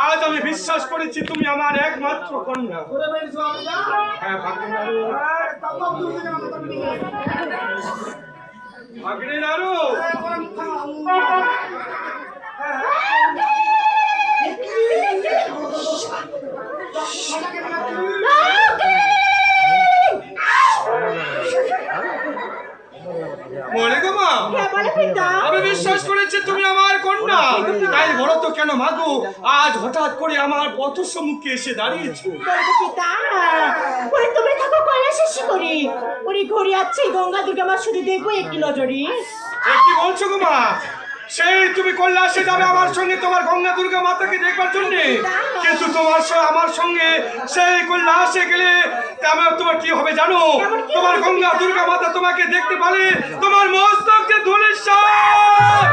আজ আমি বিশ্বাস করেছি তুমি আমার একমাত্র কন্যা। হ্যাঁ ভাগ্নে নারু, আমি বিশ্বাস করেছি তুমি আমার কন্যা, তাই বলো তো কেন মাগো আজ হঠাৎ করে আমার পথ সম্মুখে এসে দাঁড়িয়েছো? তুমি থাকো কৈলাসে শিকরি, ওরে ঘুরে আছে গঙ্গা দুর্গা মা শুধু দেখবো একটি নজরে। কি বলছো গো মা? সেই তুমি কৈলাসে যাবে আমার সঙ্গে তোমার গঙ্গা দুর্গা মাতাকে দেখবার জন্য, কিন্তু তোমার আমার সঙ্গে সেই কৈলাসে গেলে তোমার কি হবে জানো? তোমার গঙ্গা দুর্গা মাতা তোমাকে দেখতে পারে তোমার মস্তক যে ধূলিসাৎ।